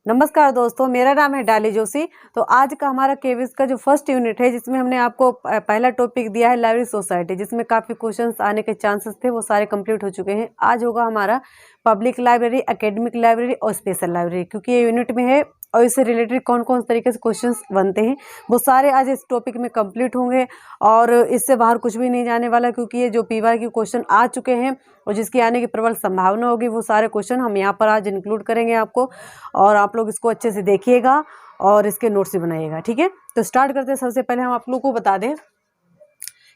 नमस्कार दोस्तों, मेरा नाम है डाली जोशी। तो आज का हमारा केवीएस का जो फर्स्ट यूनिट है, जिसमें हमने आपको पहला टॉपिक दिया है लाइब्रेरी सोसाइटी, जिसमें काफ़ी क्वेश्चंस आने के चांसेस थे, वो सारे कंप्लीट हो चुके हैं। आज होगा हमारा पब्लिक लाइब्रेरी, एकेडमिक लाइब्रेरी और स्पेशल लाइब्रेरी, क्योंकि ये यूनिट में है और इससे रिलेटेड कौन कौन तरीके से क्वेश्चंस बनते हैं वो सारे आज इस टॉपिक में कंप्लीट होंगे। और इससे बाहर कुछ भी नहीं जाने वाला, क्योंकि ये जो पीवाई के क्वेश्चन आ चुके हैं और जिसकी आने की प्रबल संभावना होगी, वो सारे क्वेश्चन हम यहाँ पर आज इंक्लूड करेंगे आपको। और आप लोग इसको अच्छे से देखिएगा और इसके नोट्स भी बनाइएगा, ठीक है। तो स्टार्ट करते हैं। सबसे पहले हम आप लोग को बता दें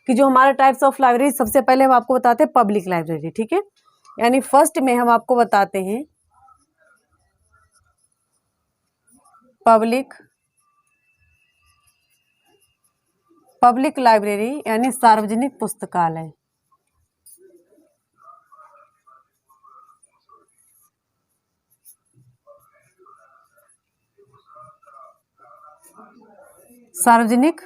कि जो हमारा टाइप्स ऑफ लाइब्रेरी, सबसे पहले हम आपको बताते हैं पब्लिक लाइब्रेरी, ठीक है। यानी फर्स्ट में हम आपको बताते हैं पब्लिक लाइब्रेरी, यानी सार्वजनिक पुस्तकालय। सार्वजनिक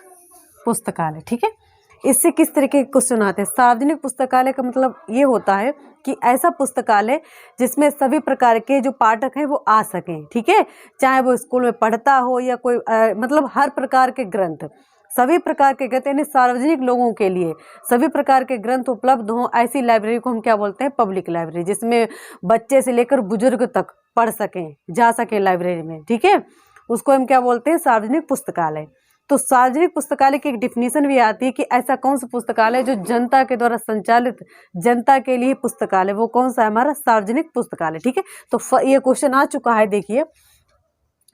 पुस्तकालय, ठीक है। इससे किस तरीके के क्वेश्चन आते हैं? सार्वजनिक पुस्तकालय का मतलब ये होता है कि ऐसा पुस्तकालय जिसमें सभी प्रकार के जो पाठक हैं वो आ सकें, ठीक है। चाहे वो स्कूल में पढ़ता हो या कोई मतलब हर प्रकार के ग्रंथ, सभी प्रकार के ग्रंथ, यानी सार्वजनिक लोगों के लिए सभी प्रकार के ग्रंथ उपलब्ध हों, ऐसी लाइब्रेरी को हम क्या बोलते हैं? पब्लिक लाइब्रेरी, जिसमें बच्चे से लेकर बुजुर्ग तक पढ़ सकें, जा सकें लाइब्रेरी में, ठीक है। उसको हम क्या बोलते हैं? सार्वजनिक पुस्तकालय। तो सार्वजनिक पुस्तकालय की एक डिफिनीशन भी आती है कि ऐसा कौन सा पुस्तकालय जो जनता के द्वारा संचालित, जनता के लिए पुस्तकालय, वो कौन सा है? हमारा सार्वजनिक पुस्तकालय, ठीक है। तो ये क्वेश्चन आ चुका है। देखिए,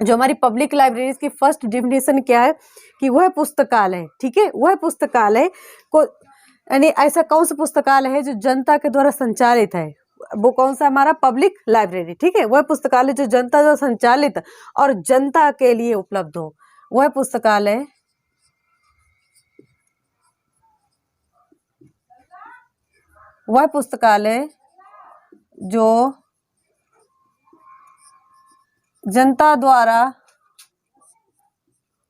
जो हमारी पब्लिक लाइब्रेरीज की फर्स्ट डिफिनीशन क्या है कि वह पुस्तकालय, ठीक है, वह पुस्तकालय को, यानी ऐसा कौन सा पुस्तकालय है जो जनता के द्वारा संचालित है, वो कौन सा? हमारा पब्लिक लाइब्रेरी, ठीक है। वह पुस्तकालय जो जनता द्वारा संचालित और जनता के लिए उपलब्ध हो, वह पुस्तकालय जो जनता द्वारा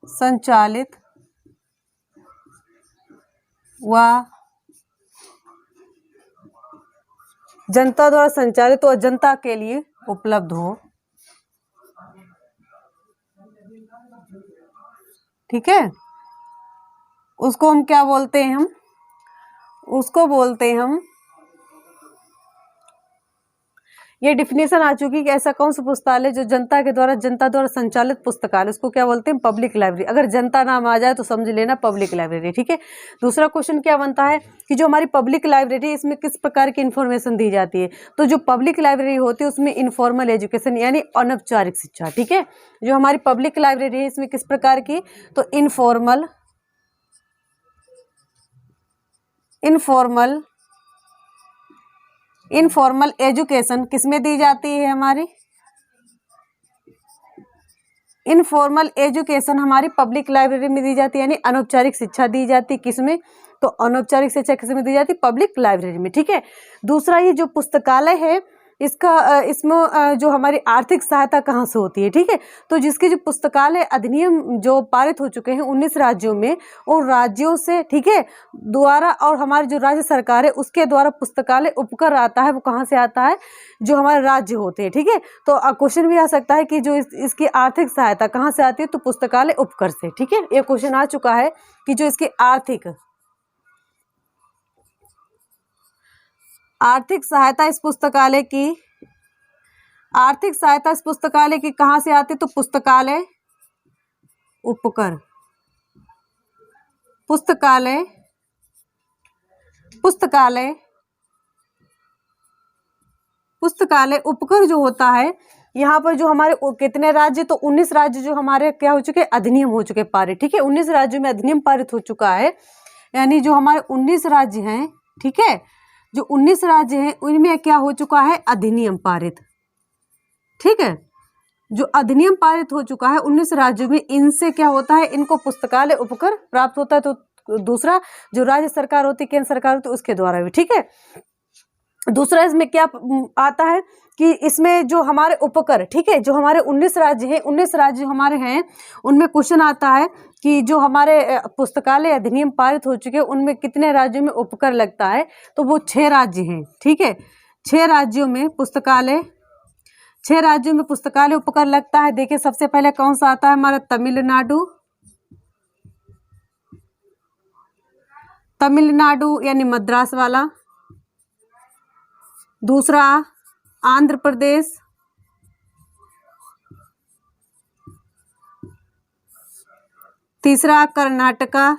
संचालित व जनता के लिए उपलब्ध हो, ठीक है। उसको हम क्या बोलते हैं? उसको बोलते हैं हम, ये डिफिनेशन आ चुकी कि ऐसा कौन सा पुस्तकालय जो जनता द्वारा संचालित पुस्तकालय, उसको क्या बोलते हैं? Public library. अगर जनता नाम आ जाए तो समझ लेना पब्लिक लाइब्रेरी, ठीक है। दूसरा क्वेश्चन क्या बनता है कि जो हमारी पब्लिक लाइब्रेरी, इसमें किस प्रकार की इंफॉर्मेशन दी जाती है? तो जो पब्लिक लाइब्रेरी होती है उसमें इनफॉर्मल एजुकेशन, यानी अनौपचारिक शिक्षा, ठीक है। जो हमारी पब्लिक लाइब्रेरी है इसमें किस प्रकार की? तो इनफॉर्मल एजुकेशन किसमें दी जाती है? हमारी इनफॉर्मल एजुकेशन हमारी पब्लिक लाइब्रेरी में दी जाती है, यानी अनौपचारिक शिक्षा दी जाती है। किसमें? तो अनौपचारिक शिक्षा किसमें दी जाती है? पब्लिक लाइब्रेरी में, ठीक है। दूसरा, ये जो पुस्तकालय है इसमें जो हमारी आर्थिक सहायता कहाँ से होती है? ठीक है। तो जिसके जो पुस्तकालय अधिनियम जो पारित हो चुके हैं 19 राज्यों में, उन राज्यों से, ठीक है, द्वारा, और हमारी जो राज्य सरकार है उसके द्वारा पुस्तकालय उपकर आता है, वो कहाँ से आता है? जो हमारे राज्य होते हैं, ठीक है। तो क्वेश्चन भी आ सकता है कि जो इसकी आर्थिक सहायता कहाँ से आती है? तो पुस्तकालय उपकर से, ठीक है। ये क्वेश्चन आ चुका है कि जो इसकी आर्थिक सहायता इस पुस्तकालय की कहाँ से आती? तो पुस्तकालय उपकर, पुस्तकालय उपकर जो होता है, यहाँ पर जो हमारे कितने राज्य? तो 19 राज्य जो हमारे क्या हो चुके? अधिनियम हो चुके पारित, ठीक है। 19 राज्यों में अधिनियम पारित हो चुका है, यानी जो हमारे 19 राज्य हैं, ठीक है, जो 19 राज्य हैं उनमें क्या हो चुका है? अधिनियम पारित, ठीक है। जो अधिनियम पारित हो चुका है 19 राज्यों में, इनसे क्या होता है? इनको पुस्तकालय उपकर प्राप्त होता है। तो दूसरा, जो राज्य सरकार होती है, केंद्र सरकार होती है, उसके द्वारा भी, ठीक है। दूसरा इसमें क्या आता है कि इसमें जो हमारे उपकर, ठीक है, जो हमारे 19 राज्य हैं, 19 राज्य हमारे हैं, उनमें क्वेश्चन आता है कि जो हमारे पुस्तकालय अधिनियम पारित हो चुके हैं उनमें कितने राज्यों में उपकर लगता है? तो वो 6 राज्य हैं, ठीक है। 6 राज्यों में पुस्तकालय 6 राज्यों में पुस्तकालय उपकर लगता है। देखिए सबसे पहले कौन सा आता है हमारा, तमिलनाडु, तमिलनाडु यानी मद्रास वाला। दूसरा आंध्र प्रदेश, तीसरा कर्नाटका,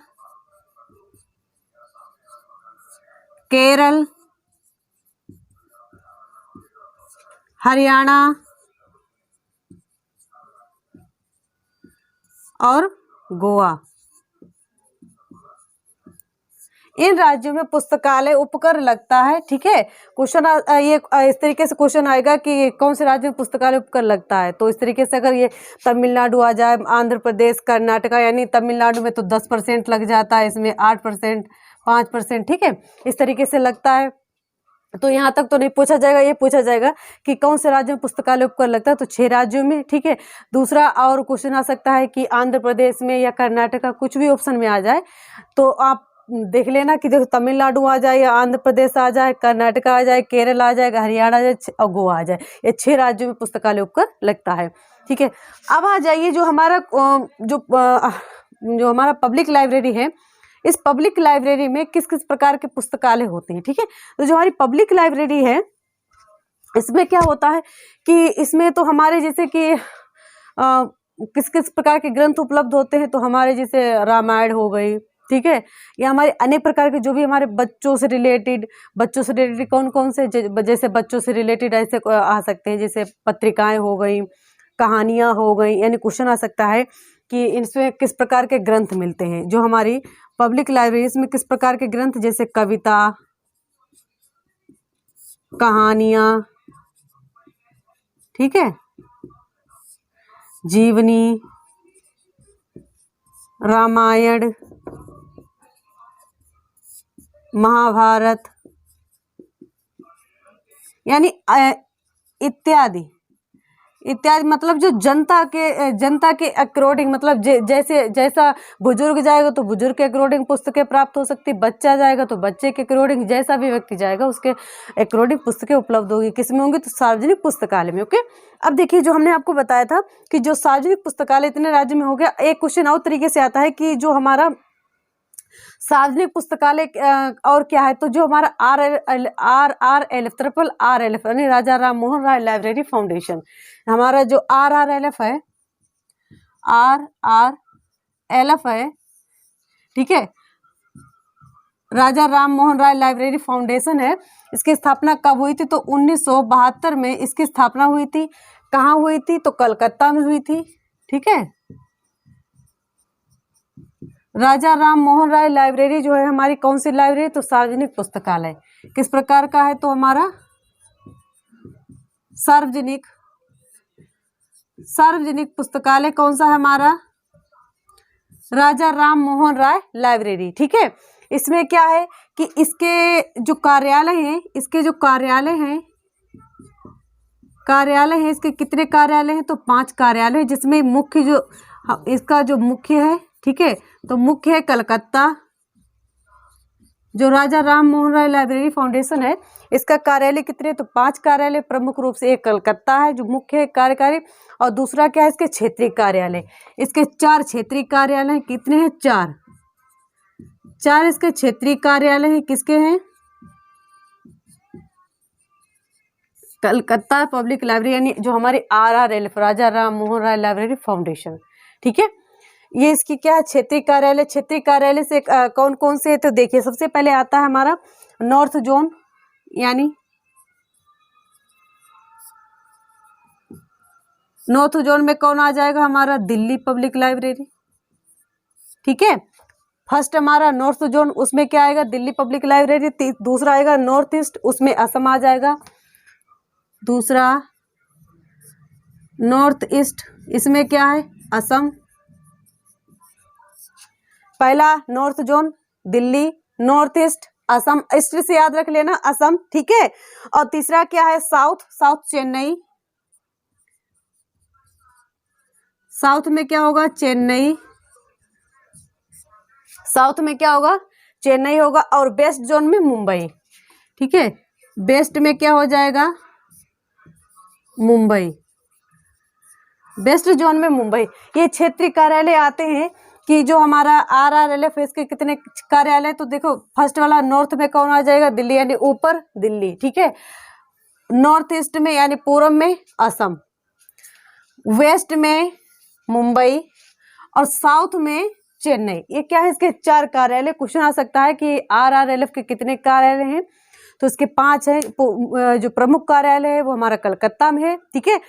केरल, हरियाणा और गोवा। इन राज्यों में पुस्तकालय उपकर लगता है। ठीक है, क्वेश्चन ये इस तरीके से क्वेश्चन आएगा कि कौन से राज्य में पुस्तकालय उपकर लगता है। तो इस तरीके से अगर ये तमिलनाडु आ जाए, आंध्र प्रदेश, कर्नाटका, यानी तमिलनाडु में तो 10% लग जाता है, इसमें 8%, 5%। ठीक है, इस तरीके से लगता है। तो यहाँ तक तो नहीं पूछा जाएगा, ये पूछा जाएगा कि कौन से राज्य में पुस्तकालय उपकर लगता है, तो 6 राज्यों में। ठीक है, दूसरा और क्वेश्चन आ सकता है कि आंध्र प्रदेश में या कर्नाटका, कुछ भी ऑप्शन में आ जाए तो आप देख लेना कि देखो तमिलनाडु आ जाए या आंध्र प्रदेश आ जाए, कर्नाटका आ जाए, केरल आ जाएगा, हरियाणा आ जाए और गोवा आ जाए, ये 6 राज्यों में पुस्तकालय उपकर लगता है। ठीक है, अब आ जाइए जो हमारा जो हमारा पब्लिक लाइब्रेरी है, इस पब्लिक लाइब्रेरी में किस किस प्रकार के पुस्तकालय होते हैं। ठीक है, तो जो हमारी पब्लिक लाइब्रेरी है इसमें क्या होता है कि इसमें तो हमारे जैसे कि किस किस प्रकार के ग्रंथ उपलब्ध होते हैं, तो हमारे जैसे रामायण हो गई। ठीक है, या हमारे अनेक प्रकार के जो भी हमारे बच्चों से रिलेटेड कौन कौन से, जैसे बच्चों से रिलेटेड ऐसे आ सकते हैं, जैसे पत्रिकाएं हो गई, कहानियां हो गई, यानी क्वेश्चन आ सकता है कि इनमें किस प्रकार के ग्रंथ मिलते हैं। जो हमारी पब्लिक लाइब्रेरीज में किस प्रकार के ग्रंथ, जैसे कविता, कहानियां, ठीक है, जीवनी, रामायण, महाभारत, यानी इत्यादि इत्यादि, मतलब जो जनता के अकॉर्डिंग, मतलब जैसे जैसा बुजुर्ग जाएगा तो बुजुर्ग के अकॉर्डिंग पुस्तकें प्राप्त हो सकती, बच्चा जाएगा तो बच्चे के अकॉर्डिंग, जैसा भी व्यक्ति जाएगा उसके अकॉर्डिंग पुस्तकें उपलब्ध होगी। किसमें होंगी, तो सार्वजनिक पुस्तकालय में। ओके, अब देखिए जो हमने आपको बताया था कि जो सार्वजनिक पुस्तकालय इतने राज्य में हो गया, एक क्वेश्चन और तरीके से आता है कि जो हमारा सार्वजनिक पुस्तकालय और क्या है, तो जो हमारा RRLF यानी राजा राम मोहन राय लाइब्रेरी फाउंडेशन, हमारा जो RRLF है, RRLF है, ठीक है, राजा राम मोहन राय लाइब्रेरी फाउंडेशन है। इसकी स्थापना कब हुई थी, तो 1972 में इसकी स्थापना हुई थी। कहाँ हुई थी, तो कलकत्ता में हुई थी। ठीक है, राजा राम मोहन राय लाइब्रेरी जो है हमारी कौन सी लाइब्रेरी, तो सार्वजनिक पुस्तकालय। किस प्रकार का है, तो हमारा सार्वजनिक पुस्तकालय कौन सा है, हमारा राजा राम मोहन राय लाइब्रेरी। ठीक है, इसमें क्या है कि इसके जो कार्यालय हैं, इसके कितने कार्यालय हैं, तो 5 कार्यालय हैं, जिसमें मुख्य जो इसका जो मुख्य है, ठीक है, तो मुख्य है कलकत्ता। जो राजा राम मोहन राय लाइब्रेरी फाउंडेशन है, इसका कार्यालय कितने, तो 5 कार्यालय प्रमुख रूप से। एक कलकत्ता है जो मुख्य है कार्यकारी, और दूसरा क्या है, इसके क्षेत्रीय कार्यालय। इसके 4 क्षेत्रीय कार्यालय, कितने हैं, 4 इसके क्षेत्रीय कार्यालय हैं। किसके हैं, कलकत्ता पब्लिक लाइब्रेरी, यानी जो हमारी RRLF राजा राम मोहन राय लाइब्रेरी फाउंडेशन। ठीक है, ये इसकी क्या है, क्षेत्रीय कार्यालय। क्षेत्रीय कार्यालय से कौन कौन से है, तो देखिए सबसे पहले आता है हमारा नॉर्थ जोन, यानी नॉर्थ जोन में कौन आ जाएगा, हमारा दिल्ली पब्लिक लाइब्रेरी। ठीक है, फर्स्ट हमारा नॉर्थ जोन, उसमें क्या आएगा, दिल्ली पब्लिक लाइब्रेरी। दूसरा आएगा नॉर्थ ईस्ट, उसमें असम आ जाएगा। दूसरा नॉर्थ ईस्ट, इसमें क्या है, असम। पहला north zone Delhi, north east Assam, east से याद रख लेना असम। ठीक है, और तीसरा क्या है, साउथ चेन्नई। साउथ में क्या होगा, चेन्नई। साउथ में क्या होगा, चेन्नई होगा। और वेस्ट जोन में मुंबई। ठीक है, वेस्ट में क्या हो जाएगा, मुंबई। वेस्ट जोन में मुंबई। ये क्षेत्रीय कार्यालय आते हैं कि जो हमारा RRLF है इसके कितने कार्यालय, तो देखो फर्स्ट वाला नॉर्थ में कौन आ जाएगा, दिल्ली, यानी ऊपर दिल्ली, ठीक है। नॉर्थ ईस्ट में यानी पूर्व में असम, वेस्ट में मुंबई और साउथ में चेन्नई। ये क्या है, इसके 4 कार्यालय। क्वेश्चन आ सकता है कि RRLF के कितने कार्यालय हैं, तो इसके 5 हैं। जो प्रमुख कार्यालय है वो हमारा कलकत्ता में है, ठीक है।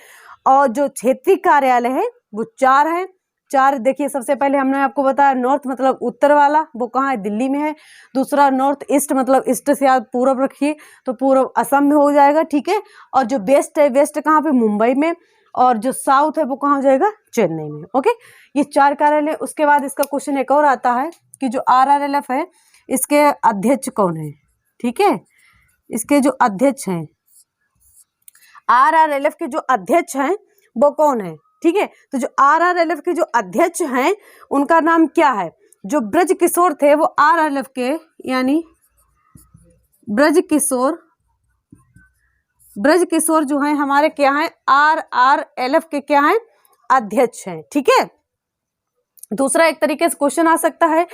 और जो क्षेत्रीय कार्यालय है वो 4 है। 4 देखिए, सबसे पहले हमने आपको बताया नॉर्थ मतलब उत्तर वाला, वो कहाँ है, दिल्ली में है। दूसरा नॉर्थ ईस्ट मतलब ईस्ट से आप पूर्व रखिए तो पूर्व असम में हो जाएगा, ठीक है। और जो वेस्ट है, वेस्ट कहाँ पे, मुंबई में। और जो साउथ है वो कहाँ हो जाएगा, चेन्नई में। ओके, ये 4 कार्यालय। उसके बाद इसका क्वेश्चन एक और आता है कि जो RRLF है इसके अध्यक्ष कौन है, ठीक है। इसके जो अध्यक्ष हैं, RRLF के जो अध्यक्ष हैं वो कौन है, ठीक है। तो जो RRLF के जो अध्यक्ष हैं उनका नाम क्या है। जो ब्रज किशोर थे वो RRLF के, यानी ब्रज किशोर जो हैं हमारे क्या हैं, RRLF के क्या हैं, अध्यक्ष हैं, ठीक है। दूसरा एक तरीके से क्वेश्चन आ सकता है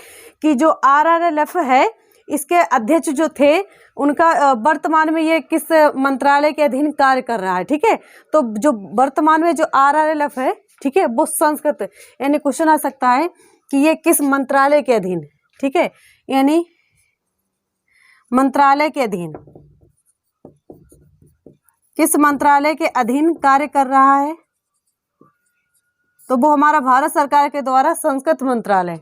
कि जो RRLF है इसके अध्यक्ष जो थे उनका वर्तमान में ये किस मंत्रालय के अधीन कार्य कर रहा है, ठीक है। तो जो वर्तमान में जो RRLF है, ठीक है, वो संस्कृत, यानी क्वेश्चन आ सकता है कि ये किस मंत्रालय के अधीन, ठीक है, यानी मंत्रालय के अधीन, किस मंत्रालय के अधीन कार्य कर रहा है, तो वो हमारा भारत सरकार के द्वारा संस्कृत मंत्रालय,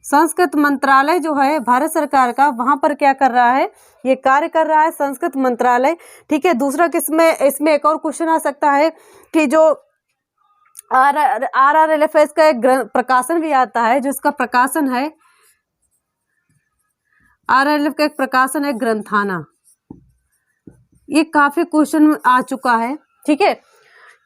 संस्कृत मंत्रालय जो है भारत सरकार का, वहां पर क्या कर रहा है, ये कार्य कर रहा है संस्कृत मंत्रालय, ठीक है। दूसरा किसमें, इसमें एक और क्वेश्चन आ सकता है कि जो RRLF का एक प्रकाशन भी आता है, जो इसका प्रकाशन है, RRLF का एक प्रकाशन है ग्रंथाना। ये काफी क्वेश्चन आ चुका है, ठीक है।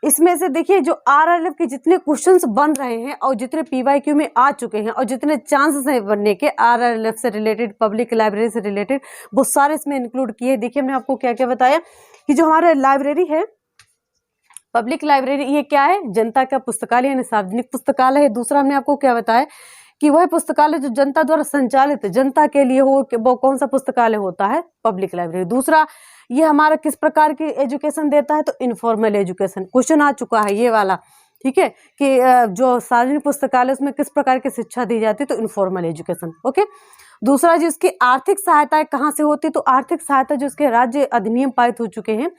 इसमें से देखिए जो RRLF के जितने क्वेश्चंस बन रहे हैं और जितने PYQ में आ चुके हैं और जितने चांसेस हैं बनने के RRLF से रिलेटेड, पब्लिक लाइब्रेरी से रिलेटेड, वो सारे इसमें इंक्लूड किए। देखिए हमने आपको क्या क्या बताया कि जो हमारा लाइब्रेरी है, पब्लिक लाइब्रेरी, ये क्या है, जनता का पुस्तकालय यानी सार्वजनिक पुस्तकालय है। दूसरा हमने आपको क्या बताया कि वह पुस्तकालय जो जनता द्वारा संचालित, जनता के लिए हो, वो कौन सा पुस्तकालय होता है, पब्लिक लाइब्रेरी। दूसरा, ये हमारा किस प्रकार की एजुकेशन देता है, तो इनफॉर्मल एजुकेशन। क्वेश्चन आ चुका है ये वाला, ठीक है, कि जो सार्वजनिक पुस्तकालय उसमें किस प्रकार की शिक्षा दी जाती है, तो इनफॉर्मल एजुकेशन। ओके। दूसरा, जो इसकी आर्थिक सहायता कहाँ से होती है, तो आर्थिक सहायता जो इसके राज्य अधिनियम पारित हो चुके हैं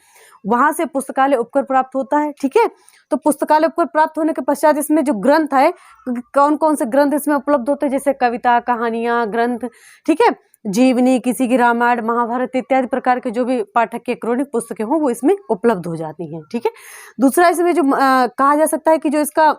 वहां से पुस्तकालय उपकर प्राप्त होता है, ठीक है। तो पुस्तकालय उपकर प्राप्त होने के पश्चात इसमें जो ग्रंथ है, कौन कौन से ग्रंथ इसमें उपलब्ध होते हैं, जैसे कविता, कहानियां, ग्रंथ, ठीक है, जीवनी, किसी की रामायण, महाभारत इत्यादि प्रकार के जो भी पाठक के क्रॉनिक पुस्तकें हों वो इसमें उपलब्ध हो जाती हैं, ठीक है। दूसरा, इसमें जो कहा जा सकता है कि जो इसका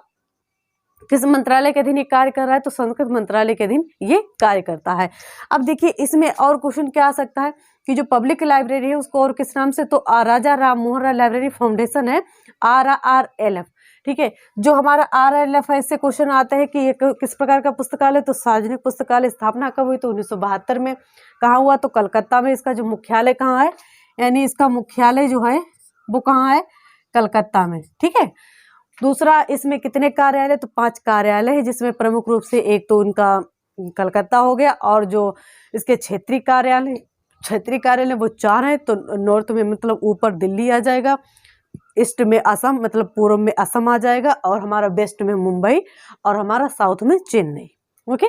किस मंत्रालय के अधीन ये कार्य कर रहा है, तो संस्कृत मंत्रालय के अधीन ये कार्य करता है। अब देखिए इसमें और क्वेश्चन क्या आ सकता है कि जो पब्लिक लाइब्रेरी है उसको और किस नाम से, तो राजा राम मोहन राय लाइब्रेरी फाउंडेशन है, RRLF, ठीक है। जो हमारा RRLF है, इससे क्वेश्चन आते हैं कि ये किस प्रकार का पुस्तकालय, तो सार्वजनिक पुस्तकालय स्थापना कब हुई, तो 1972 में। कहाँ हुआ, तो कलकत्ता में। इसका जो मुख्यालय कहाँ है, यानी इसका मुख्यालय जो है वो कहाँ है, कलकत्ता में, ठीक है। दूसरा, इसमें कितने कार्यालय, तो 5 कार्यालय है, जिसमें प्रमुख रूप से एक तो उनका कलकत्ता हो गया, और जो इसके क्षेत्रीय कार्यालय वो 4 है। तो नॉर्थ में मतलब ऊपर दिल्ली आ जाएगा, ईस्ट में असम मतलब पूर्व में असम आ जाएगा, और हमारा वेस्ट में मुंबई, और हमारा साउथ में चेन्नई। ओके,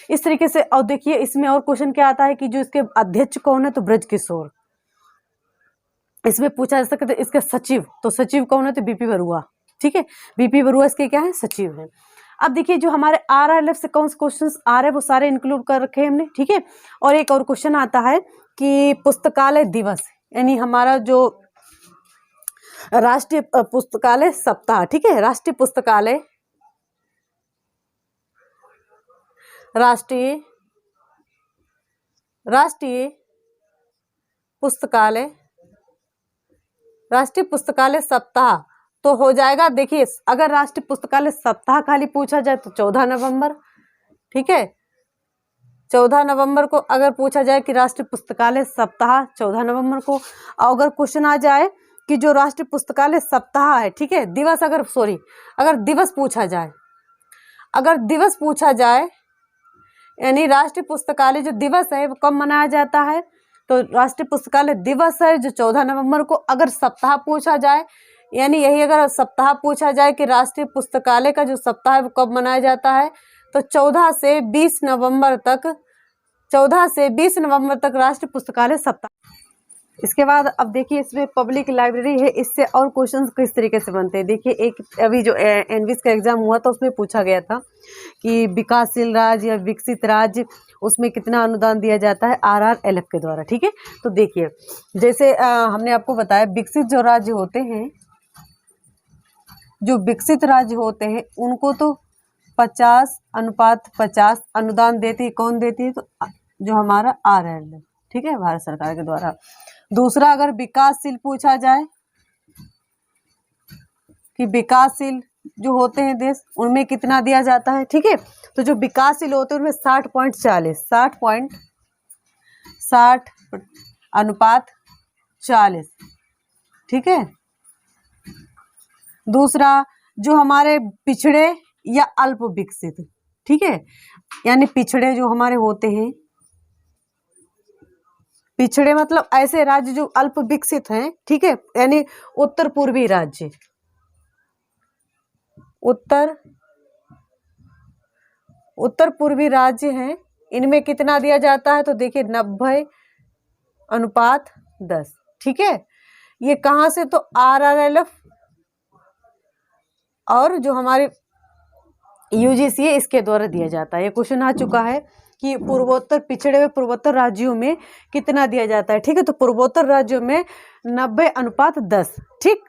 इस तरीके से। और देखिए इसमें और क्वेश्चन क्या आता है कि जो इसके अध्यक्ष कौन है, तो ब्रज किशोर। इसमें पूछा जा सकता है इसके सचिव, तो सचिव कौन है, तो BP बरुआ, ठीक है। BP बरुआ इसके क्या है, सचिव है। अब देखिए जो हमारे RRLF से कौन से क्वेश्चंस आ रहे हैं वो सारे इंक्लूड कर रखे हैं हमने, ठीक है। और एक और क्वेश्चन आता है कि पुस्तकालय दिवस, यानी हमारा जो राष्ट्रीय पुस्तकालय सप्ताह, ठीक है, राष्ट्रीय पुस्तकालय पुस्तकालय सप्ताह तो हो जाएगा। देखिए अगर राष्ट्रीय पुस्तकालय सप्ताह खाली पूछा जाए तो 14 नवंबर, ठीक है, 14 नवंबर को अगर पूछा जाए कि राष्ट्रीय पुस्तकालय सप्ताह 14 नवंबर को, और अगर क्वेश्चन आ जाए कि जो राष्ट्रीय पुस्तकालय सप्ताह है, ठीक है, दिवस अगर दिवस पूछा जाए, अगर दिवस पूछा जाए यानी राष्ट्रीय पुस्तकालय जो दिवस है वो कब मनाया जाता है, तो राष्ट्रीय पुस्तकालय दिवस है जो 14 नवंबर को। अगर सप्ताह पूछा जाए यानी यही अगर सप्ताह पूछा जाए कि राष्ट्रीय पुस्तकालय का जो सप्ताह है वो कब मनाया जाता है, तो 14 से 20 नवंबर तक राष्ट्रीय पुस्तकालय सप्ताह। इसके बाद अब देखिए इसमें पब्लिक लाइब्रेरी है, इससे और क्वेश्चंस किस तरीके से बनते हैं। देखिए एक अभी जो एनविस का एग्जाम हुआ था उसमें पूछा गया था कि विकासशील राज्य या विकसित राज्य, उसमें कितना अनुदान दिया जाता है RRLF के द्वारा, ठीक है। तो देखिए जैसे हमने आपको बताया विकसित जो राज्य होते हैं, जो विकसित राज्य होते हैं उनको तो 50:50 अनुदान देती है। कौन देती है? तो जो हमारा RRLF, ठीक है, भारत सरकार के द्वारा। दूसरा अगर विकासशील पूछा जाए कि विकासशील जो होते हैं देश उनमें कितना दिया जाता है, ठीक है, तो जो विकासशील होते हैं उनमें 60:40, ठीक है। दूसरा जो हमारे पिछड़े या अल्प विकसित, ठीक है, यानी पिछड़े जो हमारे होते हैं, पिछड़े मतलब ऐसे राज्य जो अल्प विकसित हैं, ठीक है, यानी उत्तर पूर्वी राज्य, उत्तर पूर्वी राज्य हैं, इनमें कितना दिया जाता है, तो देखिए 90:10, ठीक है। ये कहाँ से? तो RRLF और जो हमारे UGC है इसके द्वारा दिया जाता है। ये क्वेश्चन आ चुका है कि पिछड़े हुए पूर्वोत्तर राज्यों में कितना दिया जाता है, ठीक है, तो पूर्वोत्तर राज्यों में 90:10, ठीक।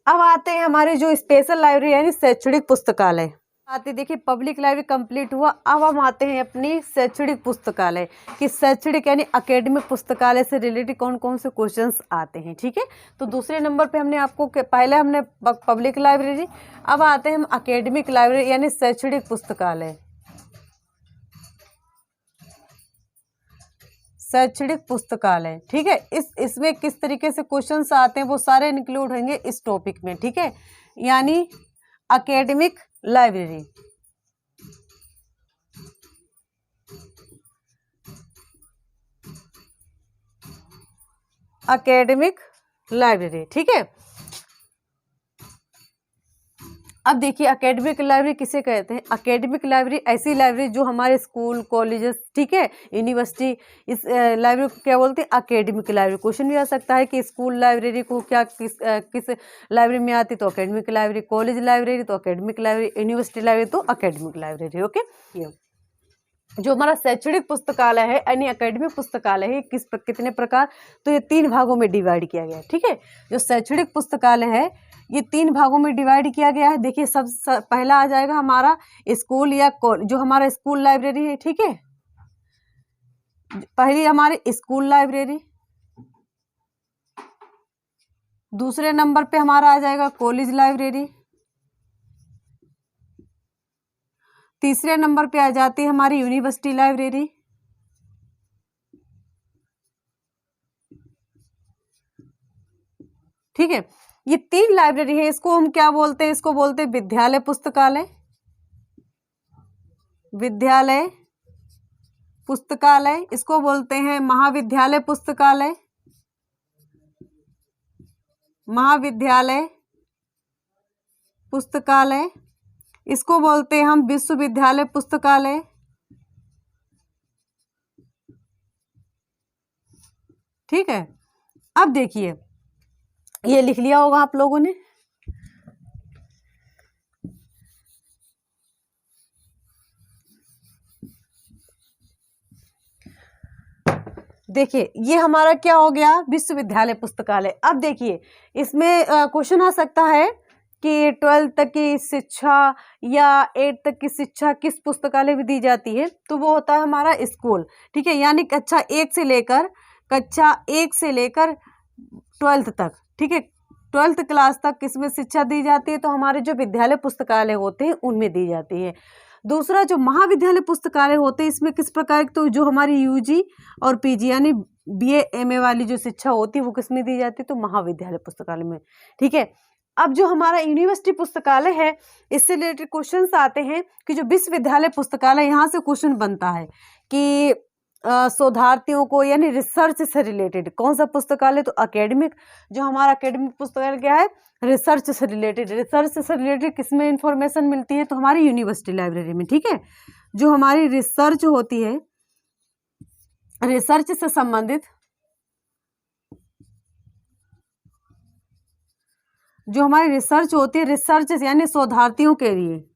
अब आते हैं हमारे जो स्पेशल लाइब्रेरी यानी शैक्षणिक पुस्तकालय आते। देखिए पब्लिक लाइब्रेरी कंप्लीट हुआ, अब हम आते हैं अपनी शैक्षणिक पुस्तकालय कि शैक्षणिक यानी अकेडमिक पुस्तकालय से रिलेटेड कौन कौन से क्वेश्चंस आते हैं, ठीक है। तो दूसरे नंबर पे हमने आपको पहले हमने पब्लिक लाइब्रेरी, अब आते हैं हम अकेडमिक लाइब्रेरी यानी शैक्षणिक पुस्तकालय। शैक्षणिक पुस्तकालय, ठीक है, इसमें किस तरीके से क्वेश्चंस आते हैं वो सारे इंक्लूड होंगे इस टॉपिक में, ठीक है, यानी अकेडमिक लाइब्रेरी। अकेडमिक लाइब्रेरी, ठीक है। अब देखिए एकेडमिक लाइब्रेरी किसे कहते हैं? एकेडमिक लाइब्रेरी ऐसी लाइब्रेरी जो हमारे स्कूल कॉलेजेस, ठीक है, यूनिवर्सिटी, इस लाइब्रेरी को क्या बोलते हैं? Academic library. क्वेश्चन भी आ सकता है कि स्कूल लाइब्रेरी को क्या किस लाइब्रेरी में आती, तो एकेडमिक लाइब्रेरी, कॉलेज लाइब्रेरी तो एकेडमिक लाइब्रेरी, यूनिवर्सिटी लाइब्रेरी तो एकेडमिक लाइब्रेरी, ओके। ये जो हमारा शैक्षणिक पुस्तकालय है यानी एकेडमिक पुस्तकालय है कितने प्रकार, तो ये 3 भागों में डिवाइड किया गया है, ठीक है। जो शैक्षणिक पुस्तकालय है ये 3 भागों में डिवाइड किया गया है। देखिए पहला आ जाएगा हमारा स्कूल या जो हमारा स्कूल लाइब्रेरी है, ठीक है, पहली हमारी स्कूल लाइब्रेरी। दूसरे नंबर पे हमारा आ जाएगा कॉलेज लाइब्रेरी। तीसरे नंबर पे आ जाती है हमारी यूनिवर्सिटी लाइब्रेरी। ठीक है, ये 3 लाइब्रेरी है, इसको हम क्या बोलते हैं? इसको बोलते हैं विद्यालय पुस्तकालय, विद्यालय पुस्तकालय, इसको बोलते हैं महाविद्यालय पुस्तकालय, महाविद्यालय पुस्तकालय, इसको बोलते हैं हम विश्वविद्यालय पुस्तकालय। ठीक है, अब देखिए ये लिख लिया होगा आप लोगों ने। देखिए ये हमारा क्या हो गया? विश्वविद्यालय पुस्तकालय। अब देखिए इसमें क्वेश्चन आ सकता है कि 12th तक की शिक्षा या 8th तक की शिक्षा किस पुस्तकालय में दी जाती है, तो वो होता है हमारा स्कूल। ठीक है, यानी कक्षा 1 से लेकर 12th तक, ठीक है, 12th क्लास तक किसमें शिक्षा दी जाती है, तो हमारे जो विद्यालय पुस्तकालय होते हैं उनमें दी जाती है। दूसरा जो महाविद्यालय पुस्तकालय होते हैं, इसमें किस प्रकार के, तो जो हमारी यूजी और पीजी यानी बीए एमए वाली जो शिक्षा होती है वो किस में दी जाती है, तो महाविद्यालय पुस्तकालय में। ठीक है, अब जो हमारा यूनिवर्सिटी पुस्तकालय है, इससे रिलेटेड क्वेश्चंस आते हैं कि जो विश्वविद्यालय पुस्तकालय, यहाँ से क्वेश्चन बनता है कि शोधार्थियों को यानी रिसर्च से रिलेटेड कौन सा पुस्तकालय, तो एकेडमिक। जो हमारा एकेडमिक पुस्तकालय क्या है, रिसर्च से रिलेटेड। रिसर्च से रिलेटेड किसमें इंफॉर्मेशन मिलती है, तो हमारी यूनिवर्सिटी लाइब्रेरी में। ठीक है, जो हमारी रिसर्च होती है, रिसर्च से संबंधित जो हमारी रिसर्च होती है, रिसर्च यानी शोधार्थियों के लिए,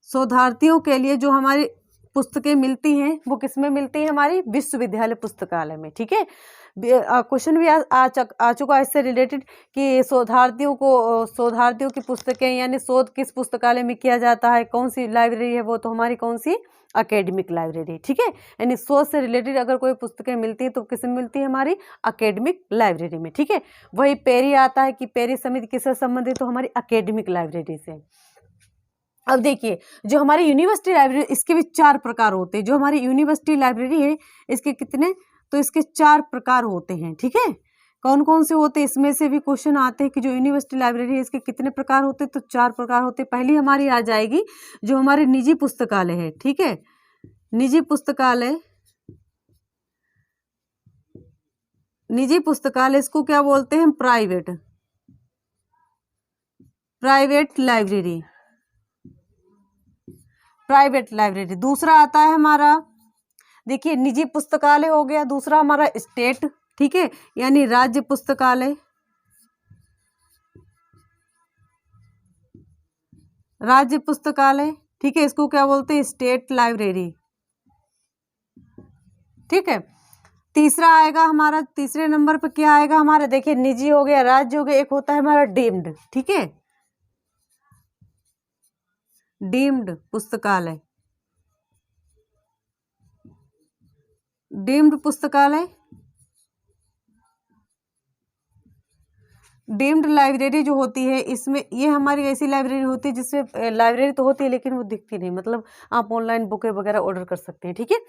शोधार्थियों के लिए जो हमारी पुस्तकें मिलती हैं वो किसमें मिलती है, हमारी विश्वविद्यालय पुस्तकालय में। ठीक है, क्वेश्चन भी आ चुका है इससे रिलेटेड कि शोधार्थियों की पुस्तकें यानी शोध किस पुस्तकालय में किया जाता है, कौन सी लाइब्रेरी है वो, तो हमारी कौन सी, एकेडमिक लाइब्रेरी। ठीक है, यानी शोध से रिलेटेड अगर कोई पुस्तकें मिलती है तो किसमें मिलती है, हमारी एकेडमिक लाइब्रेरी में। ठीक है, वही पेरी आता है कि पेरी समिति किससे संबंधित, तो हमारी एकेडमिक लाइब्रेरी से। अब देखिए, जो हमारी यूनिवर्सिटी लाइब्रेरी, इसके भी 4 प्रकार होते हैं। जो हमारी यूनिवर्सिटी लाइब्रेरी है, इसके कितने, तो इसके 4 प्रकार होते हैं। ठीक है, कौन कौन से होते हैं, इसमें से भी क्वेश्चन आते हैं कि जो यूनिवर्सिटी लाइब्रेरी है इसके कितने प्रकार होते हैं, तो 4 प्रकार होते हैं। पहली हमारी आ जाएगी जो हमारे निजी पुस्तकालय है। ठीक है, निजी पुस्तकालय, निजी पुस्तकालय इसको क्या बोलते हैं, प्राइवेट लाइब्रेरी, प्राइवेट लाइब्रेरी। दूसरा आता है हमारा, देखिए निजी पुस्तकालय हो गया। दूसरा हमारा स्टेट, ठीक है, यानी राज्य पुस्तकालय, राज्य पुस्तकालय। ठीक है, इसको क्या बोलते हैं, स्टेट लाइब्रेरी। ठीक है, तीसरा आएगा हमारा, तीसरे नंबर पे क्या आएगा हमारा, देखिए निजी हो गया, राज्य हो गया, एक होता है हमारा डीम्ड। ठीक है, डीम्ड पुस्तकालय, डीम्ड पुस्तकालय, डीम्ड लाइब्रेरी जो होती है, इसमें ये हमारी ऐसी लाइब्रेरी होती है जिसमें लाइब्रेरी तो होती है लेकिन वो दिखती नहीं, मतलब आप ऑनलाइन बुकें वगैरह ऑर्डर कर सकते हैं। ठीक है,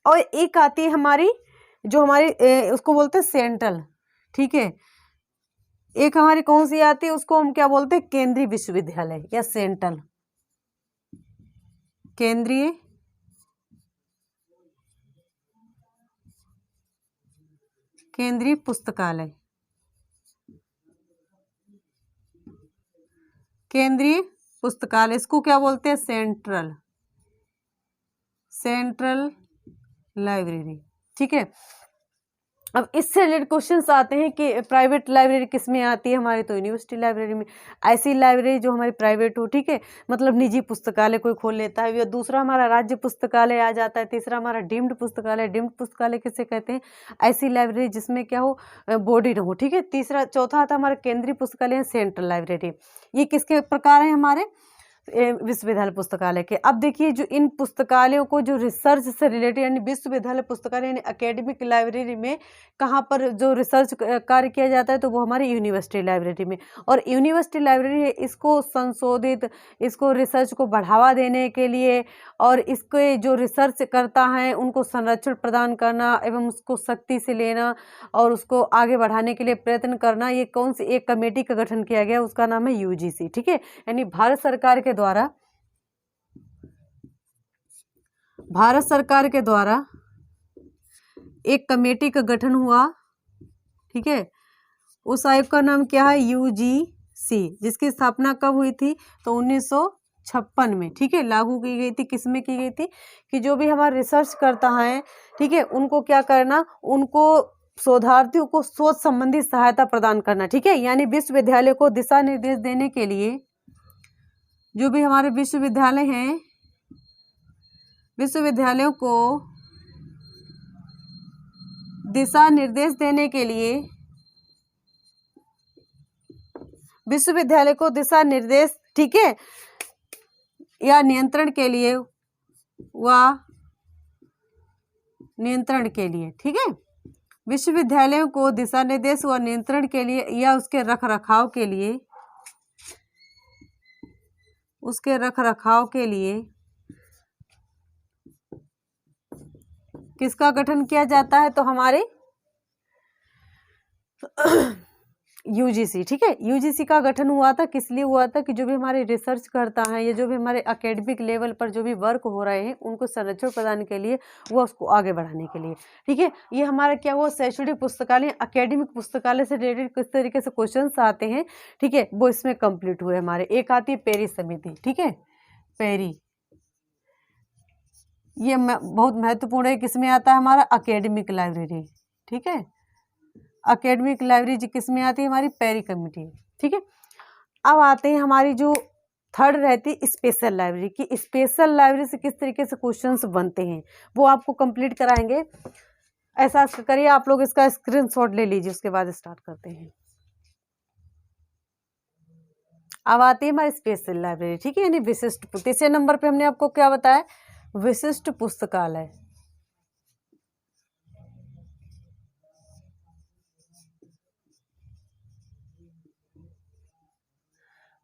और एक आती है हमारी जो हमारी उसको बोलते हैं सेंट्रल। ठीक है, एक हमारी कौन सी आती है, उसको हम क्या बोलते हैं, केंद्रीय विश्वविद्यालय या सेंट्रल, केंद्रीय पुस्तकालय, केंद्रीय पुस्तकालय, इसको क्या बोलते हैं, सेंट्रल लाइब्रेरी। ठीक है, अब इससे रिलेटेड क्वेश्चंस आते हैं कि प्राइवेट लाइब्रेरी किस में आती है हमारी, तो यूनिवर्सिटी लाइब्रेरी में। ऐसी लाइब्रेरी जो हमारी प्राइवेट हो, ठीक है, मतलब निजी पुस्तकालय कोई खोल लेता है। या दूसरा हमारा राज्य पुस्तकालय आ जाता है। तीसरा हमारा डीम्ड पुस्तकालय, डीम्ड पुस्तकालय किसे कहते हैं, ऐसी लाइब्रेरी जिसमें क्या हो, बॉडी हो। ठीक है, तीसरा, चौथा आता है हमारा केंद्रीय पुस्तकालय, सेंट्रल लाइब्रेरी। ये किसके प्रकार है, हमारे विश्वविद्यालय पुस्तकालय के। अब देखिए, जो इन पुस्तकालयों को जो रिसर्च से रिलेटेड यानी विश्वविद्यालय पुस्तकालय यानी एकेडमिक लाइब्रेरी में कहाँ पर जो रिसर्च कार्य किया जाता है, तो वो हमारी यूनिवर्सिटी लाइब्रेरी में। और यूनिवर्सिटी लाइब्रेरी है, इसको संशोधित, इसको रिसर्च को बढ़ावा देने के लिए और इसके जो रिसर्च करता है उनको संरक्षण प्रदान करना एवं उसको सख्ती से लेना और उसको आगे बढ़ाने के लिए प्रयत्न करना, ये कौन सी एक कमेटी का गठन किया गया, उसका नाम है यूजीसी। ठीक है, यानी भारत सरकार के द्वारा एक कमेटी का गठन हुआ। ठीक है, उस आयोग का नाम क्या है, यूजीसी, जिसकी स्थापना कब हुई थी, तो 1956 में। ठीक है, लागू की गई थी। किसमें की गई थी, कि जो भी हमारा रिसर्च करता है, ठीक है, उनको क्या करना, उनको शोधार्थियों को शोध संबंधी सहायता प्रदान करना। ठीक है, यानी विश्वविद्यालय को दिशा निर्देश देने के लिए जो भी हमारे विश्वविद्यालय हैं, विश्वविद्यालयों को दिशा निर्देश देने के लिए, विश्वविद्यालय को दिशा निर्देश, ठीक है, या नियंत्रण के लिए ठीक है, विश्वविद्यालयों को दिशा निर्देश व नियंत्रण के लिए या उसके रख रखाव के लिए उसके रख रखाव के लिए किसका गठन किया जाता है, तो हमारे यूजीसी, ठीक है। यूजीसी का गठन हुआ था, किस लिए हुआ था कि जो भी हमारे रिसर्च करता है या जो भी हमारे एकेडमिक लेवल पर जो भी वर्क हो रहे हैं उनको संरक्षण प्रदान के लिए, वो उसको आगे बढ़ाने के लिए, ठीक है। ये हमारा क्या हुआ, शैक्षणिक पुस्तकालय, एकेडमिक पुस्तकालय से रिलेटेड किस तरीके से क्वेश्चंस आते हैं, ठीक है, वो इसमें कंप्लीट हुए हमारे। एक आती है पेरी समिति, ठीक है, पेरी, ये बहुत महत्वपूर्ण है, किसमें आता है हमारा, एकेडमिक लाइब्रेरी, ठीक है। एकेडमिक लाइब्रेरी किस में आती है, हमारी पेरी कमेटी, ठीक है। अब आते हैं हमारी जो थर्ड रहती है स्पेशल लाइब्रेरी की। स्पेशल लाइब्रेरी से किस तरीके से क्वेश्चंस बनते हैं वो आपको कंप्लीट कराएंगे। ऐसा करिए आप लोग, इसका स्क्रीनशॉट ले लीजिए, उसके बाद स्टार्ट करते हैं। अब आती है हमारी स्पेशल लाइब्रेरी, ठीक है, यानी विशिष्ट। तीसरे नंबर पे हमने आपको क्या बताया, विशिष्ट पुस्तकालय।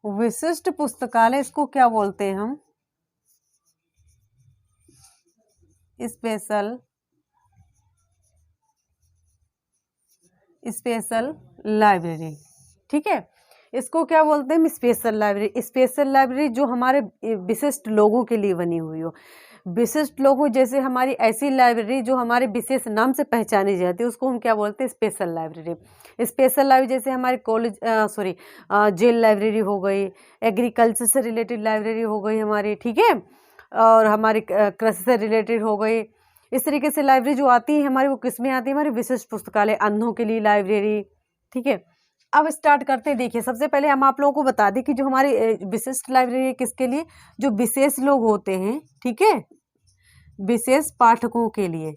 विशिष्ट पुस्तकालय, इसको क्या बोलते हैं हम, स्पेशल लाइब्रेरी, ठीक है। इसको क्या बोलते हैं, स्पेशल लाइब्रेरी। स्पेशल लाइब्रेरी जो हमारे विशिष्ट लोगों के लिए बनी हुई हो, विशिष्ट लोगों, जैसे हमारी ऐसी लाइब्रेरी जो हमारे विशेष नाम से पहचानी जाती है, उसको हम क्या बोलते हैं, स्पेशल लाइब्रेरी। स्पेशल लाइब्रेरी जैसे हमारे कॉलेज जेल लाइब्रेरी हो गई, एग्रीकल्चर से रिलेटेड लाइब्रेरी हो गई हमारी, ठीक है, और हमारी कृषि से रिलेटेड हो गई। इस तरीके से लाइब्रेरी जो आती है हमारी, वो किस में आती है, हमारी विशिष्ट पुस्तकालय। अंधों के लिए लाइब्रेरी, ठीक है। अब स्टार्ट करते हैं। देखिए, सबसे पहले हम आप लोगों को बता दें कि जो हमारी विशिष्ट लाइब्रेरी है किसके लिए, जो विशेष लोग होते हैं, ठीक है, विशेष पाठकों के लिए,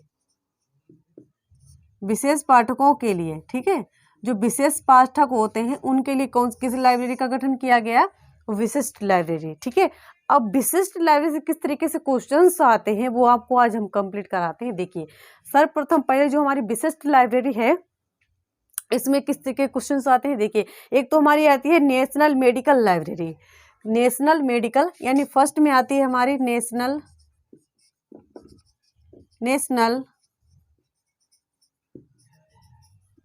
विशेष पाठकों के लिए, ठीक है, जो विशेष पाठक होते हैं उनके लिए किस लाइब्रेरी का गठन किया गया, विशिष्ट लाइब्रेरी, ठीक है। अब विशिष्ट लाइब्रेरी से किस तरीके से क्वेश्चंस आते हैं वो आपको आज हम कंप्लीट कराते हैं। देखिए, सर्वप्रथम पहले जो हमारी विशिष्ट लाइब्रेरी है इसमें किस तरह के क्वेश्चंस आते हैं। देखिए, एक तो हमारी आती है national medical library. National medical यानी फर्स्ट में आती है हमारी नेशनल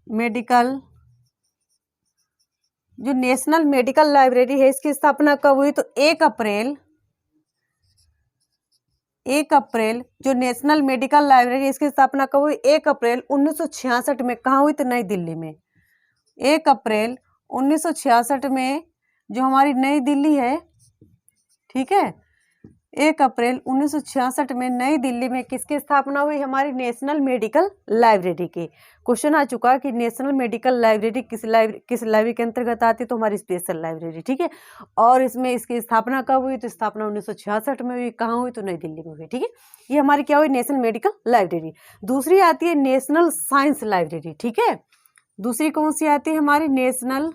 मेडिकल। जो नेशनल मेडिकल लाइब्रेरी है इसकी स्थापना कब हुई, तो 1 अप्रैल जो नेशनल मेडिकल लाइब्रेरी, इसकी स्थापना कब हुई, 1 अप्रैल 1966 में। कहाँ हुई, तो नई दिल्ली में। 1 अप्रैल 1966 में जो हमारी नई दिल्ली है, ठीक है, 1 अप्रैल 1966 में नई दिल्ली में किसकी स्थापना हुई, हमारी नेशनल मेडिकल लाइब्रेरी की। क्वेश्चन आ चुका कि नेशनल मेडिकल लाइब्रेरी किस लाइब्रेरी के अंतर्गत आती है, तो हमारी स्पेशल लाइब्रेरी, ठीक है। और इसमें इसकी स्थापना कब हुई, तो स्थापना 1966 में हुई। कहाँ हुई, तो नई दिल्ली में हुई, ठीक है। ये हमारी क्या हुई, नेशनल मेडिकल लाइब्रेरी। दूसरी आती है नेशनल साइंस लाइब्रेरी, ठीक है। दूसरी कौन सी आती है हमारी, नेशनल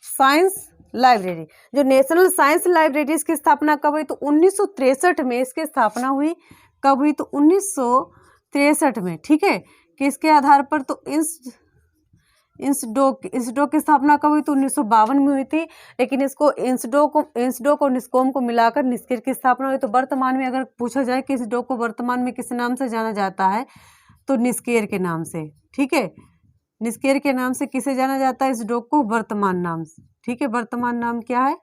साइंस लाइब्रेरी। जो नेशनल साइंस लाइब्रेरी, इसकी स्थापना कब हुई, तो 1963 में इसकी स्थापना हुई। कब हुई, तो 1963 में, ठीक है। किसके आधार पर, तो इंसडोक की स्थापना कब हुई, तो 1952 में हुई थी। लेकिन इसको इंसडोक और निस्कॉम को मिलाकर निस्केर की स्थापना हुई। तो वर्तमान में अगर पूछा जाए कि इंसडोक को वर्तमान में किस नाम से जाना जाता है, तो निस्केर के नाम से, ठीक है। निस्केर के नाम से किसे जाना जाता है, इस डॉग को वर्तमान नाम से, ठीक है। वर्तमान नाम क्या है,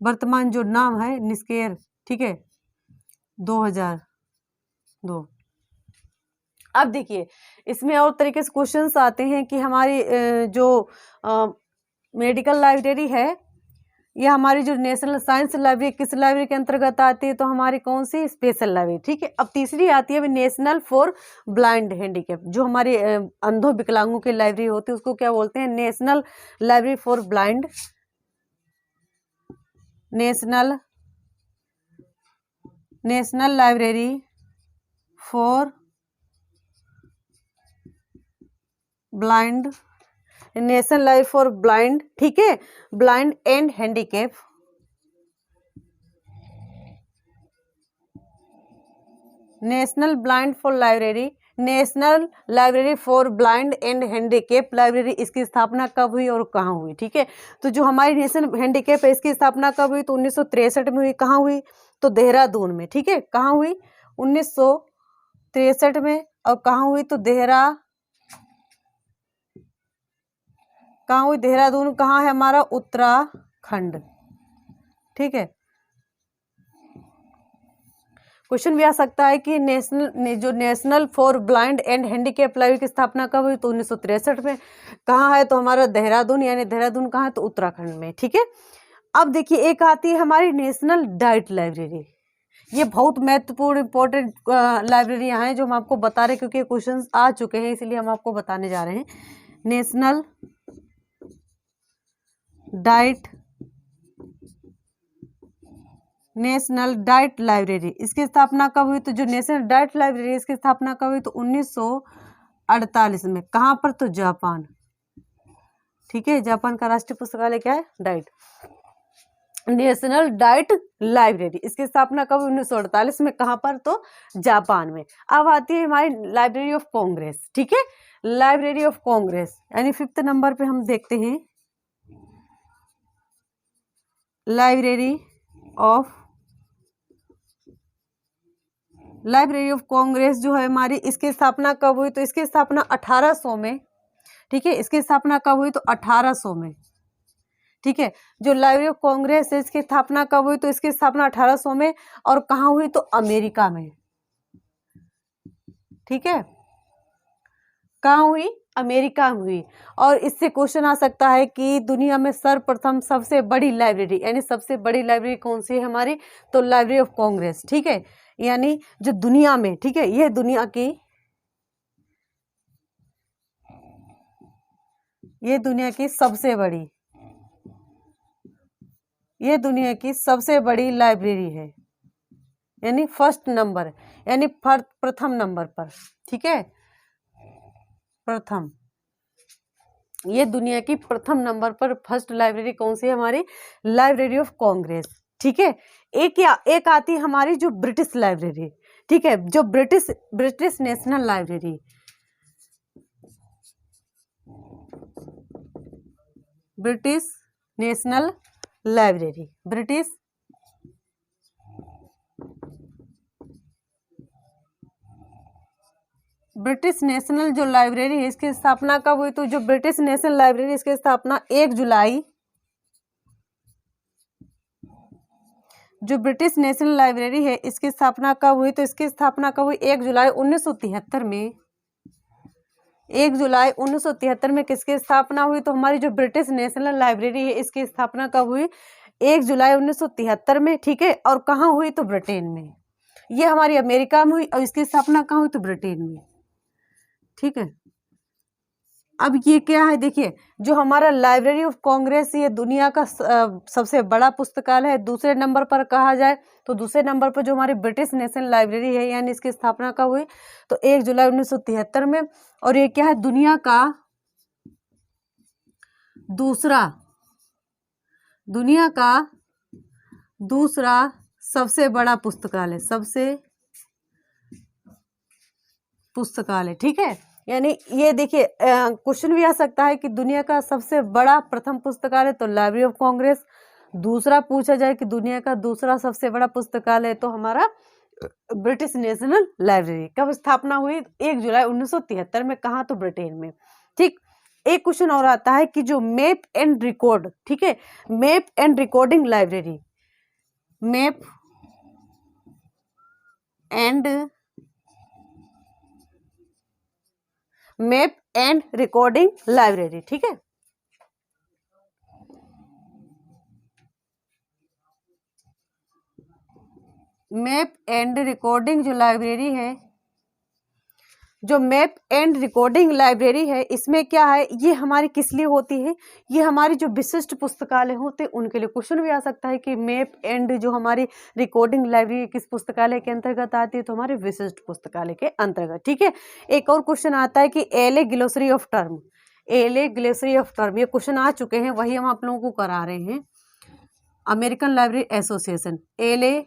वर्तमान जो नाम है निस्केर, ठीक है, 2002। अब देखिए, इसमें और तरीके से क्वेश्चंस आते हैं कि हमारी जो मेडिकल लाइब्रेरी है, ये हमारी जो नेशनल साइंस लाइब्रेरी किस लाइब्रेरी के अंतर्गत आती है, तो हमारी कौन सी, स्पेशल लाइब्रेरी, ठीक है। अब तीसरी आती है नेशनल फॉर ब्लाइंड हैंडीकैप। जो हमारे अंधों विकलांगों की लाइब्रेरी होती है उसको क्या बोलते हैं, national library for blind, national library for blind, national library for blind, ठीक है, blind and handicap, national blind for library, national library for blind and handicap library, इसकी स्थापना कब हुई और कहाँ हुई? ठीक है, तो जो हमारी नेशनल हैंडीकेप है इसकी स्थापना कब हुई? तो 1963 में हुई। कहाँ हुई? तो देहरादून में। ठीक है, कहाँ हुई? 1963 में। और कहाँ हुई? तो कहाँ हुई? देहरादून। कहाँ है हमारा? उत्तराखंड। ठीक है, क्वेश्चन भी आ सकता है कि national for blind and handicap library की स्थापना कब हुई? तो 1963 में। कहाँ है? तो हमारा देहरादून, यानी देहरादून कहाँ है? तो उत्तराखंड में। ठीक है, अब देखिए एक आती है हमारी नेशनल डाइट लाइब्रेरी। ये बहुत महत्वपूर्ण इंपॉर्टेंट लाइब्रेरियाँ हैं जो हम आपको बता रहे हैं, क्योंकि क्वेश्चन आ चुके हैं इसलिए हम आपको बताने जा रहे हैं। नेशनल डाइट लाइब्रेरी, इसकी स्थापना कब हुई? तो जो नेशनल डाइट लाइब्रेरी इसकी स्थापना कब हुई? तो 1948 में। कहाँ पर? तो जापान। ठीक है, जापान का राष्ट्रीय पुस्तकालय क्या है? डाइट। नेशनल डाइट लाइब्रेरी, इसकी स्थापना कब? 1948 में। कहाँ पर? तो जापान में। अब आती है हमारी लाइब्रेरी ऑफ कांग्रेस। ठीक है, लाइब्रेरी ऑफ कांग्रेस यानी 5th नंबर पे हम देखते हैं लाइब्रेरी ऑफ कांग्रेस जो है हमारी, इसकी स्थापना कब हुई? तो इसकी स्थापना 1800 में। ठीक है, इसकी स्थापना कब हुई? तो 1800 में। ठीक है, जो लाइब्रेरी ऑफ कांग्रेस है इसकी स्थापना कब हुई? तो इसकी स्थापना 1800 में। और कहाँ हुई? तो अमेरिका में। ठीक है, कहाँ हुई? अमेरिका में हुई। और इससे क्वेश्चन आ सकता है कि दुनिया में सर्वप्रथम सबसे बड़ी लाइब्रेरी, यानी सबसे बड़ी लाइब्रेरी कौन सी है हमारी? तो लाइब्रेरी ऑफ कांग्रेस। ठीक है, यानी जो दुनिया में, ठीक है, ये दुनिया की सबसे बड़ी लाइब्रेरी है, यानी फर्स्ट नंबर, यानी प्रथम नंबर पर। ठीक है, प्रथम, ये दुनिया की प्रथम नंबर पर फर्स्ट लाइब्रेरी कौन सी है हमारी? Library of Congress. ठीक है, एक आती है हमारी जो ब्रिटिश लाइब्रेरी। ठीक है, जो British national library, British national library, British national जो लाइब्रेरी है इसकी स्थापना कब हुई? तो जो ब्रिटिश नेशनल लाइब्रेरी इसकी स्थापना 1 जुलाई, जो ब्रिटिश नेशनल लाइब्रेरी है इसकी स्थापना कब हुई? तो इसकी स्थापना कब हुई? 1 जुलाई 1973 में। 1 जुलाई 1973 में किसकी स्थापना हुई? तो हमारी जो ब्रिटिश नेशनल लाइब्रेरी है इसकी स्थापना कब हुई? 1 जुलाई 1973 में। ठीक है, और कहाँ हुई? तो ब्रिटेन में। ये हमारी अमेरिका में हुई और इसकी स्थापना कहाँ हुई? तो ब्रिटेन में। ठीक है, अब ये क्या है? देखिए, जो हमारा लाइब्रेरी ऑफ कांग्रेस ये दुनिया का सबसे बड़ा पुस्तकालय है। दूसरे नंबर पर कहा जाए तो दूसरे नंबर पर जो हमारी ब्रिटिश नेशनल लाइब्रेरी है, यानी इसकी स्थापना कब हुई? तो 1 जुलाई 1973 में। और ये क्या है? दुनिया का दूसरा सबसे बड़ा पुस्तकालय। ठीक है, यानी ये देखिए क्वेश्चन भी आ सकता है कि दुनिया का सबसे बड़ा प्रथम पुस्तकालय तो लाइब्रेरी ऑफ कांग्रेस। दूसरा पूछा जाए कि दुनिया का दूसरा सबसे बड़ा पुस्तकालय तो हमारा ब्रिटिश नेशनल लाइब्रेरी। कब स्थापना हुई? 1 जुलाई 1973 में। कहाँ? तो ब्रिटेन में। ठीक, एक क्वेश्चन और आता है कि जो मैप एंड रिकॉर्ड, ठीक है, map and recording library, map and recording library. ठीक है, मैप एंड रिकॉर्डिंग जो लाइब्रेरी है, जो मैप एंड रिकॉर्डिंग लाइब्रेरी है, इसमें क्या है? ये हमारी किस लिए होती है? ये हमारी जो विशिष्ट पुस्तकालय होते हैं उनके लिए। क्वेश्चन भी आ सकता है कि मैप एंड जो हमारी रिकॉर्डिंग लाइब्रेरी किस पुस्तकालय के अंतर्गत आती है? तो हमारे विशिष्ट पुस्तकालय के अंतर्गत। ठीक है, एक और क्वेश्चन आता है कि एलए ग्लोसरी ऑफ टर्म, ये क्वेश्चन आ चुके हैं, वही हम आप लोगों को करा रहे हैं। American library association, LA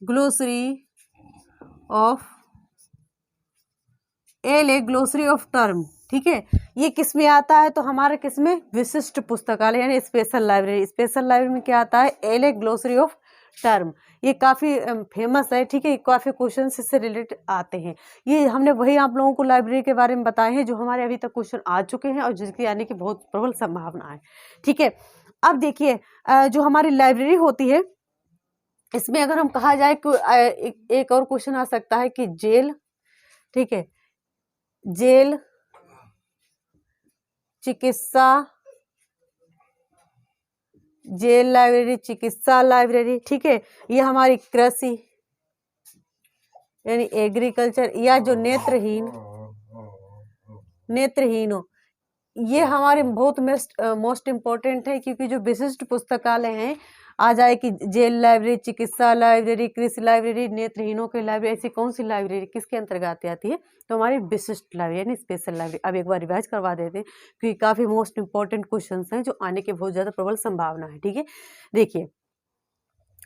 glossary of L A glossary of term, ठीक है। ये किस में आता है, तो हमारे किस में, विशिष्ट पुस्तकालय यानी स्पेशल लाइब्रेरी। स्पेशल लाइब्रेरी में क्या आता है, L A glossary of term. ये काफ़ी फेमस है, ठीक है। काफ़ी क्वेश्चन इससे रिलेटेड आते हैं। ये हमने वही आप लोगों को लाइब्रेरी के बारे में बताए हैं जो हमारे अभी तक क्वेश्चन आ चुके हैं और जिसकी आने की बहुत प्रबल संभावना है, ठीक है। अब देखिए जो हमारी लाइब्रेरी होती है इसमें अगर हम कहा जाए कि एक और क्वेश्चन आ सकता है कि जेल, ठीक है, जेल, चिकित्सा, जेल लाइब्रेरी, चिकित्सा लाइब्रेरी, ठीक है। ये हमारी कृषि यानी एग्रीकल्चर, या जो नेत्रहीन, नेत्रहीन हो, ये हमारे बहुत मोस्ट इम्पोर्टेंट है, क्योंकि जो विशिष्ट पुस्तकालय हैं आ जाए कि जेल लाइब्रेरी, चिकित्सा लाइब्रेरी, कृषि लाइब्रेरी, नेत्रहीनों की लाइब्रेरी, ऐसी कौन सी लाइब्रेरी किसके अंतर्गत आती है, तो हमारी विशिष्ट लाइब्रेरी यानी स्पेशल लाइब्रेरी। अब एक बार रिवाइज करवा देते हैं क्योंकि काफ़ी मोस्ट इंपॉर्टेंट क्वेश्चन हैं जो आने की बहुत ज़्यादा प्रबल संभावना है, ठीक है। देखिए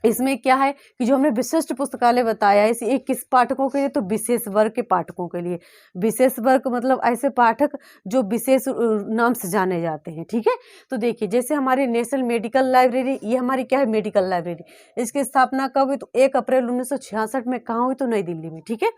इसमें क्या है कि जो हमने विशिष्ट पुस्तकालय बताया है इसे एक किस पाठकों के लिए, तो विशेष वर्ग के पाठकों के लिए। विशेष वर्ग मतलब ऐसे पाठक जो विशेष नाम से जाने जाते हैं, ठीक है। तो देखिए जैसे हमारी नेशनल मेडिकल लाइब्रेरी, ये हमारी क्या है, मेडिकल लाइब्रेरी। इसकी स्थापना कब हुई, तो 1 अप्रैल 1966 में कहाँ हुई, तो नई दिल्ली में, ठीक है।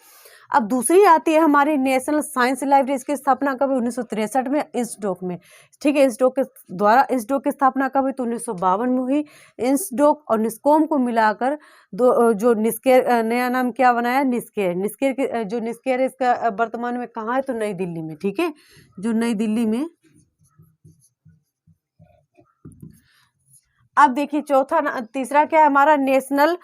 अब दूसरी आती है हमारी नेशनल साइंस लाइब्रेरी। इसकी स्थापना कब हुई, 1963 में इंसडोक में, ठीक है। इंसडोक के द्वारा, इंसडोक की स्थापना कब हुई, तो 1952 में हुई। इंसडोक और निस्कॉम को मिलाकर दो जो निस्केर नया नाम क्या बनाया, निस्केर। निस्केर के जो निस्केर है इसका वर्तमान में कहाँ है, तो नई दिल्ली में, ठीक है, जो नई दिल्ली में। अब देखिए तीसरा क्या है हमारा, national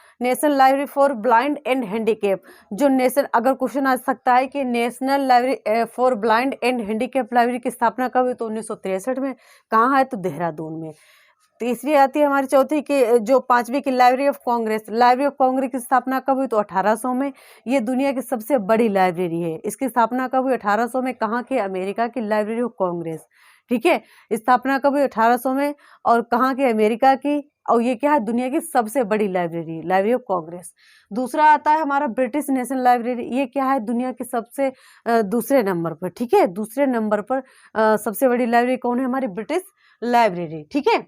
library for blind and handicap. जो नेशनल, अगर क्वेश्चन आ सकता है कि national library for blind and handicap library की स्थापना कब हुई, तो 1963 में। कहाँ है, तो देहरादून में। तीसरी आती है हमारी चौथी की, जो पांचवी की library of Congress. Library of Congress की स्थापना कब हुई, तो 1800 में। ये दुनिया की सबसे बड़ी लाइब्रेरी है। इसकी स्थापना कब हुई, 1800 में। कहाँ की, अमेरिका की लाइब्रेरी ऑफ कांग्रेस, ठीक है। स्थापना कब हुई, 1800 में। और कहाँ की, अमेरिका की। और ये क्या है, दुनिया की सबसे बड़ी लाइब्रेरी, लाइब्रेरी ऑफ कांग्रेस। दूसरा आता है हमारा ब्रिटिश नेशनल लाइब्रेरी। ये क्या है, दुनिया की सबसे दूसरे नंबर पर, ठीक है, दूसरे नंबर पर सबसे बड़ी लाइब्रेरी कौन है, हमारी ब्रिटिश लाइब्रेरी, ठीक है।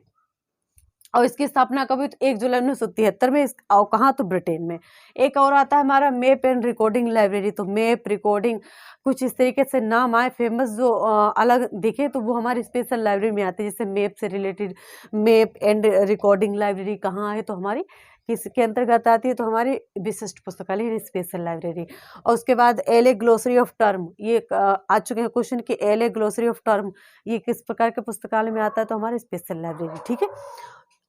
और इसकी स्थापना कब हुई, तो 1 जुलाई 1973 में। और कहाँ, तो ब्रिटेन में। एक और आता है हमारा मैप एंड रिकॉर्डिंग लाइब्रेरी। तो मैप, रिकॉर्डिंग, कुछ इस तरीके से नाम आए फेमस जो अलग दिखे, तो वो हमारी स्पेशल लाइब्रेरी में आते हैं। जैसे मैप से related map and recording library कहाँ है, तो हमारी किसके अंतर्गत आती है, तो हमारी विशिष्ट पुस्तकालय यानी स्पेशल लाइब्रेरी। और उसके बाद L A glossary of term, ये आ चुके हैं क्वेश्चन कि L A glossary of term ये किस प्रकार के पुस्तकालय में आता है, तो हमारी स्पेशल लाइब्रेरी, ठीक है।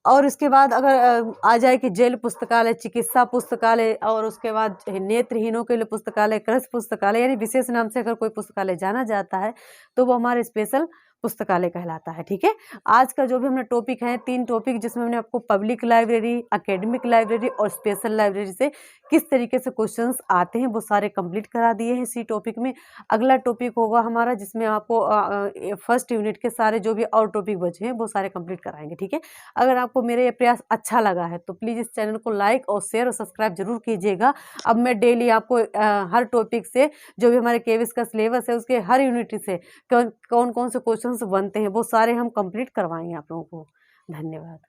और इसके बाद अगर आ जाए कि जेल पुस्तकालय, चिकित्सा पुस्तकालय, और उसके बाद नेत्रहीनों के लिए पुस्तकालय, कृषि पुस्तकालय, यानी विशेष नाम से अगर कोई पुस्तकालय जाना जाता है तो वो हमारे स्पेशल पुस्तकालय कहलाता है, ठीक है। आज का जो भी हमने टॉपिक है, 3 टॉपिक जिसमें हमने आपको पब्लिक लाइब्रेरी, एकेडमिक लाइब्रेरी और स्पेशल लाइब्रेरी से किस तरीके से क्वेश्चंस आते हैं वो सारे कंप्लीट करा दिए हैं इसी टॉपिक में। अगला टॉपिक होगा हमारा जिसमें आपको फर्स्ट यूनिट के सारे जो भी और टॉपिक बचे हैं वो सारे कंप्लीट कराएंगे, ठीक है। अगर आपको मेरा ये प्रयास अच्छा लगा है तो प्लीज़ इस चैनल को लाइक और शेयर और सब्सक्राइब जरूर कीजिएगा। अब मैं डेली आपको हर टॉपिक से जो भी हमारे केवीएस का सिलेबस है उसके हर यूनिट से कौन कौन से क्वेश्चन बनते हैं वो सारे हम कंप्लीट करवाएंगे आप लोगों को। धन्यवाद।